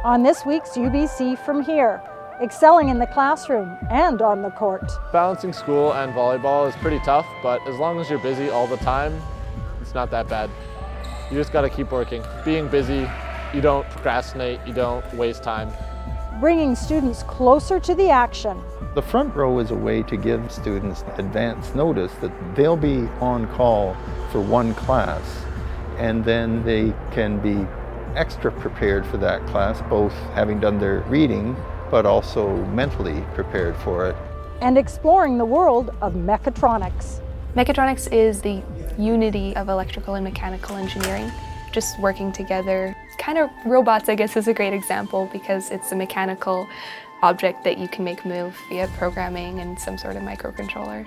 On this week's UBC From Here, excelling in the classroom and on the court. Balancing school and volleyball is pretty tough, but as long as you're busy all the time, it's not that bad. You just got to keep working. Being busy, you don't procrastinate, you don't waste time. Bringing students closer to the action. The front row is a way to give students advance notice that they'll be on call for one class, and then they can be extra prepared for that class, both having done their reading, but also mentally prepared for it. And exploring the world of mechatronics. Mechatronics is the unity of electrical and mechanical engineering, just working together. Kind of robots, I guess, is a great example because it's a mechanical object that you can make move via programming and some sort of microcontroller.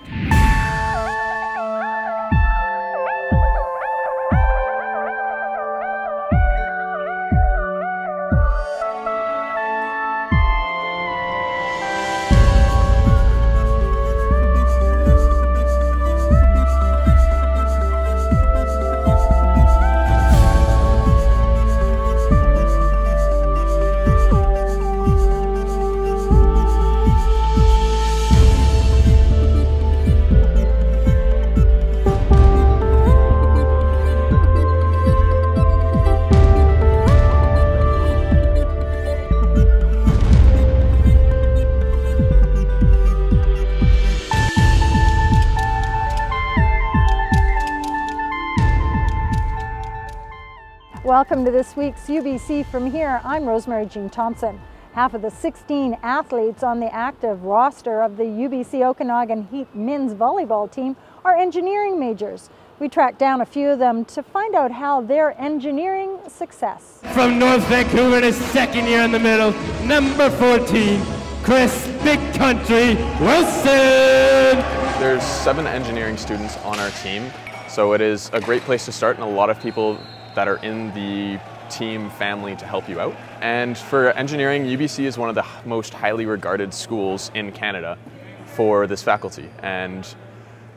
Welcome to this week's UBC From Here. I'm Rosemary Jean Thompson. Half of the 16 athletes on the active roster of the UBC Okanagan Heat men's volleyball team are engineering majors. We tracked down a few of them to find out how their engineering success. From North Vancouver in his second year in the middle, number 14, Chris Big Country Wilson. There's 7 engineering students on our team, so it is a great place to start, and a lot of people that are in the team family to help you out. And for engineering, UBC is one of the most highly regarded schools in Canada for this faculty, and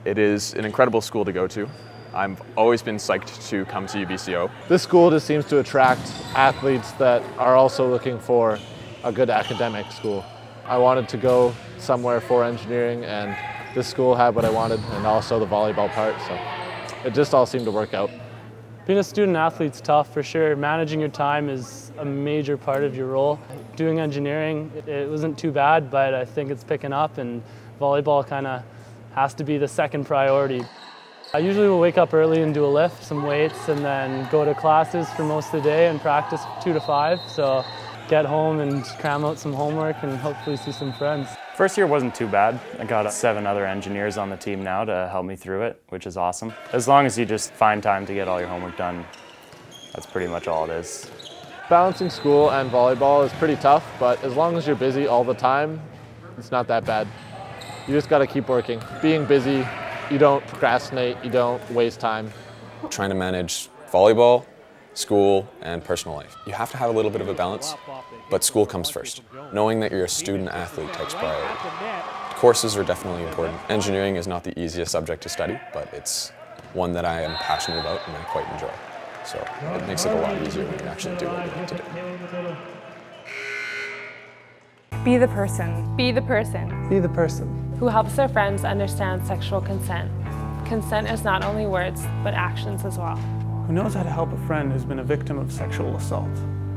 it is an incredible school to go to. I've always been psyched to come to UBCO. This school just seems to attract athletes that are also looking for a good academic school. I wanted to go somewhere for engineering, and this school had what I wanted, and also the volleyball part, so it just all seemed to work out. Being a student athlete's tough for sure. Managing your time is a major part of your role. Doing engineering, it wasn't too bad, but I think it's picking up, and volleyball kind of has to be the second priority. I usually will wake up early and do a lift, some weights, and then go to classes for most of the day and practice 2 to 5. So get home and cram out some homework and hopefully see some friends. First year wasn't too bad. I got 7 other engineers on the team now to help me through it, which is awesome. As long as you just find time to get all your homework done, that's pretty much all it is. Balancing school and volleyball is pretty tough, but as long as you're busy all the time, it's not that bad. You just got to keep working. Being busy, you don't procrastinate, you don't waste time. Trying to manage volleyball, school, and personal life. You have to have a little bit of a balance, but school comes first. Knowing that you're a student athlete takes priority. Courses are definitely important. Engineering is not the easiest subject to study, but it's one that I am passionate about and I quite enjoy. So it makes it a lot easier when you actually do what you need to do. Be the person. Be the person. Be the person. Who helps their friends understand sexual consent. Consent is not only words, but actions as well. Who knows how to help a friend who's been a victim of sexual assault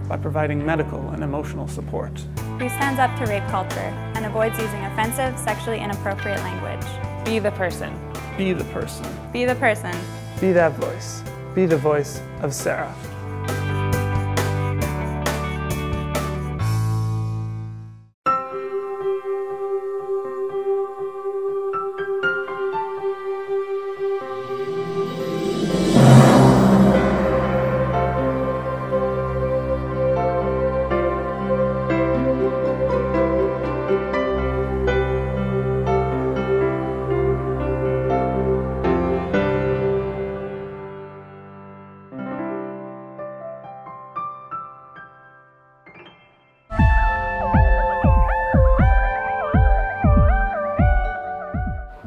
by providing medical and emotional support. Who stands up to rape culture and avoids using offensive, sexually inappropriate language. Be the person. Be the person. Be the person. Be that voice. Be the voice of Sarah.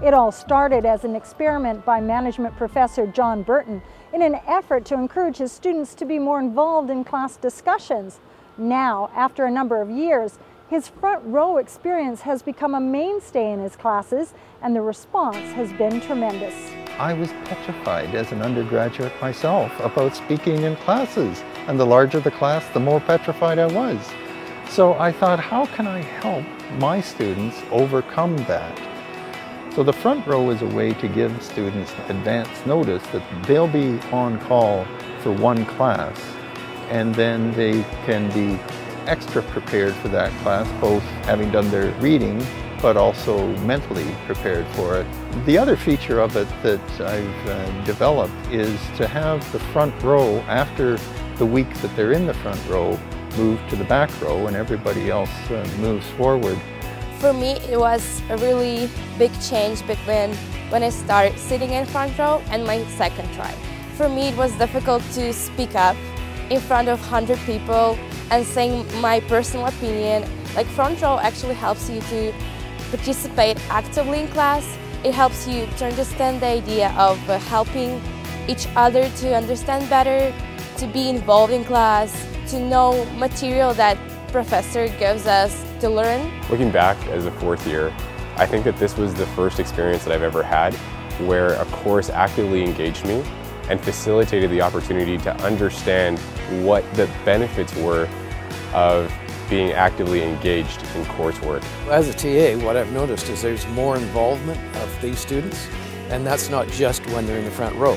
It all started as an experiment by management professor John Burton in an effort to encourage his students to be more involved in class discussions. Now, after a number of years, his front row experience has become a mainstay in his classes, and the response has been tremendous. I was petrified as an undergraduate myself about speaking in classes, and the larger the class, the more petrified I was. So I thought, how can I help my students overcome that? So the front row is a way to give students advance notice that they'll be on call for one class, and then they can be extra prepared for that class, both having done their reading but also mentally prepared for it. The other feature of it that I've developed is to have the front row, after the week that they're in the front row, move to the back row and everybody else moves forward. For me, it was a really big change between when I started sitting in front row and my second try. For me, it was difficult to speak up in front of 100 people and saying my personal opinion. Like, front row actually helps you to participate actively in class. It helps you to understand the idea of helping each other to understand better, to be involved in class, to know material that professor gives us to learn. Looking back as a fourth year, I think that this was the first experience that I've ever had where a course actively engaged me and facilitated the opportunity to understand what the benefits were of being actively engaged in coursework. As a TA, what I've noticed is there's more involvement of these students, and that's not just when they're in the front row.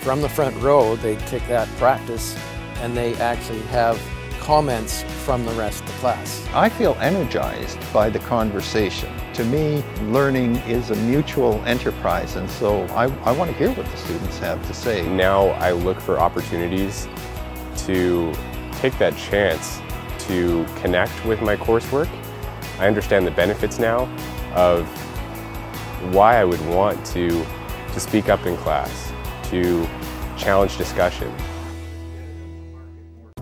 From the front row, they take that practice and they actually have comments from the rest of the class. I feel energized by the conversation. To me, learning is a mutual enterprise, and so I want to hear what the students have to say. Now I look for opportunities to take that chance to connect with my coursework. I understand the benefits now of why I would want to speak up in class, to challenge discussion.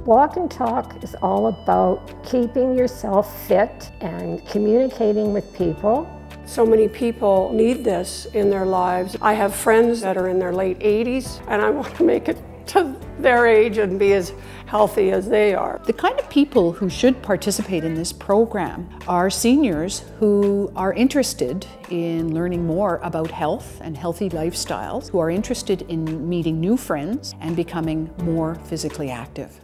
Walk and Talk is all about keeping yourself fit and communicating with people. So many people need this in their lives. I have friends that are in their late 80s, and I want to make it to their age and be as healthy as they are. The kind of people who should participate in this program are seniors who are interested in learning more about health and healthy lifestyles, who are interested in meeting new friends and becoming more physically active.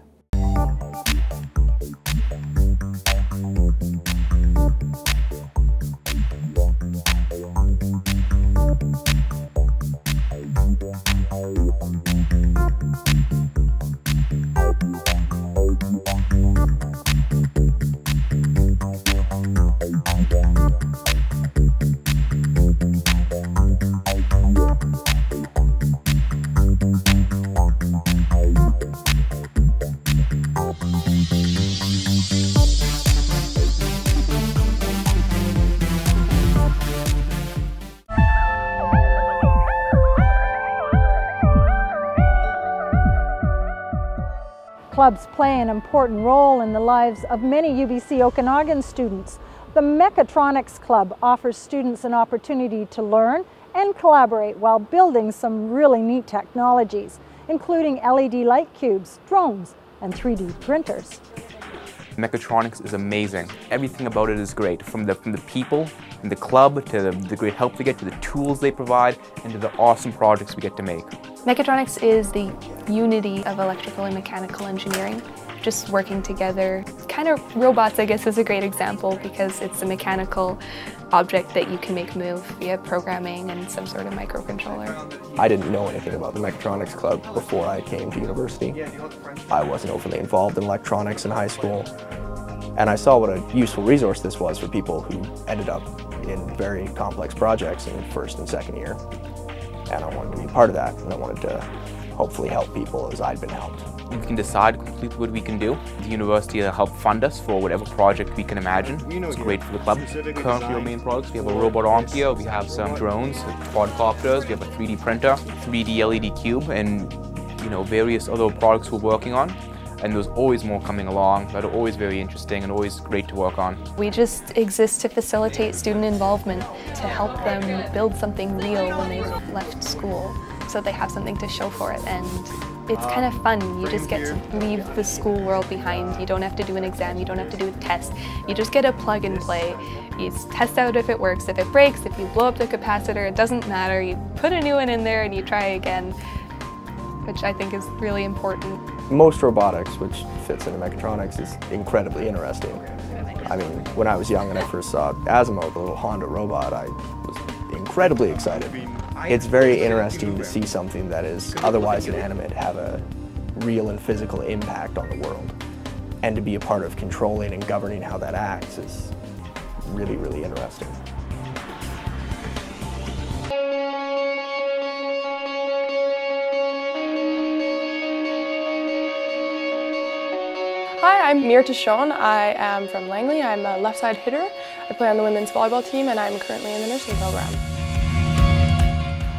Clubs play an important role in the lives of many UBC Okanagan students. The Mechatronics Club offers students an opportunity to learn and collaborate while building some really neat technologies, including LED light cubes, drones, and 3D printers. Mechatronics is amazing. Everything about it is great, from the people in the club to the great help they get, to the tools they provide, and to the awesome projects we get to make. Mechatronics is the unity of electrical and mechanical engineering, just working together. Kind of robots, I guess, is a great example because it's a mechanical object that you can make move via programming and some sort of microcontroller. I didn't know anything about the Mechatronics Club before I came to university. I wasn't overly involved in electronics in high school, and I saw what a useful resource this was for people who ended up in very complex projects in first and second year. And I wanted to be part of that, and I wanted to hopefully help people as I'd been helped. We can decide completely what we can do. The university will help fund us for whatever project we can imagine. It's great for the club. Currently our main products, we have a robot arm here, we have some drones, quadcopters, we have a 3D printer, 3D LED cube, and various other products we're working on. And there's always more coming along that are always very interesting and always great to work on. We just exist to facilitate student involvement, to help them build something real when they've left school. so they have something to show for it, and it's kind of fun. You just get to leave the school world behind. You don't have to do an exam, you don't have to do a test. You just get to plug and play. You test out if it works, if it breaks, if you blow up the capacitor, it doesn't matter. You put a new one in there and you try again, which I think is really important. Most robotics, which fits into mechatronics, is incredibly interesting. I mean, when I was young and I first saw Asimo, the little Honda robot, I was incredibly excited. It's very interesting to see something that is otherwise inanimate have a real and physical impact on the world. And to be a part of controlling and governing how that acts is really, really interesting. Hi, I'm Mir Tashon. I am from Langley. I'm a left side hitter. I play on the women's volleyball team and I'm currently in the nursing program.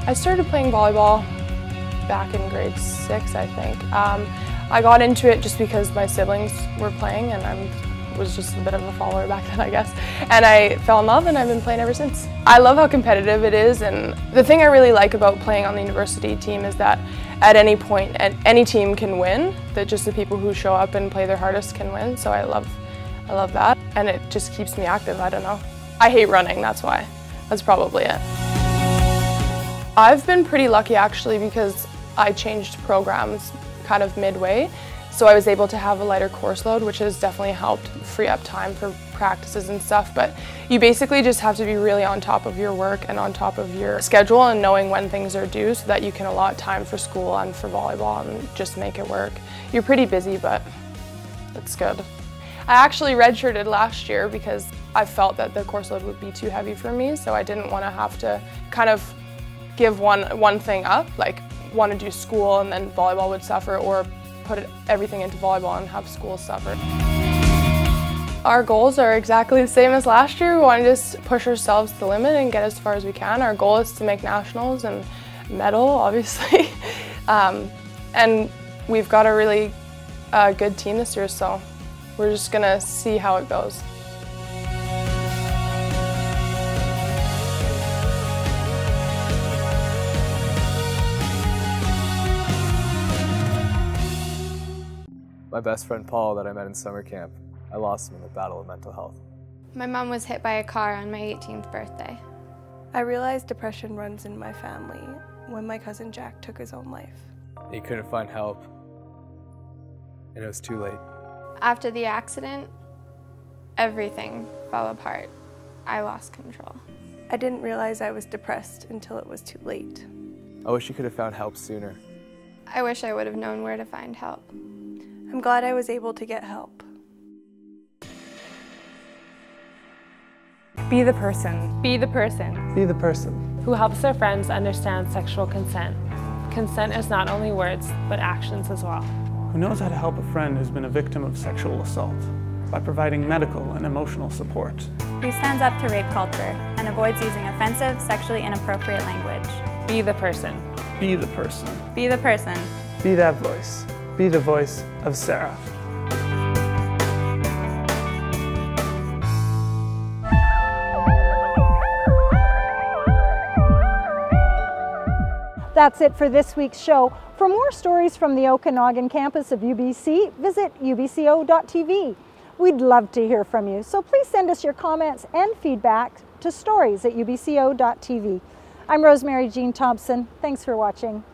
I started playing volleyball back in grade 6, I think. I got into it just because my siblings were playing and I was just a bit of a follower back then, I guess. And I fell in love and I've been playing ever since. I love how competitive it is, and the thing I really like about playing on the university team is that at any point, any team can win, that just the people who show up and play their hardest can win, so I love that. And it just keeps me active, I don't know. I hate running, that's why. That's probably it. I've been pretty lucky actually because I changed programs kind of midway, so I was able to have a lighter course load, which has definitely helped free up time for practices and stuff. But you basically just have to be really on top of your work and on top of your schedule and knowing when things are due so that you can allot time for school and for volleyball and just make it work. You're pretty busy, but it's good. I actually redshirted last year because I felt that the course load would be too heavy for me, so I didn't want to have to kind of give one thing up, like want to do school and then volleyball would suffer, or put everything into volleyball and have school suffer. Our goals are exactly the same as last year. We want to just push ourselves to the limit and get as far as we can. Our goal is to make nationals and medal, obviously. And we've got a really good team this year, so we're just gonna see how it goes. My best friend Paul that I met in summer camp, I lost him in the battle of mental health. My mom was hit by a car on my 18th birthday. I realized depression runs in my family when my cousin Jack took his own life. He couldn't find help, and it was too late. After the accident, everything fell apart. I lost control. I didn't realize I was depressed until it was too late. I wish you could have found help sooner. I wish I would have known where to find help. I'm glad I was able to get help. Be the person. Be the person. Be the person. Who helps their friends understand sexual consent. Consent is not only words, but actions as well. Who knows how to help a friend who's been a victim of sexual assault by providing medical and emotional support. Who stands up to rape culture and avoids using offensive, sexually inappropriate language. Be the person. Be the person. Be the person. Be that voice. Be the voice of Sarah. That's it for this week's show. For more stories from the Okanagan campus of UBC, visit ubco.tv. We'd love to hear from you, so please send us your comments and feedback to stories@ubco.tv. I'm Rosemary Jean Thompson. Thanks for watching.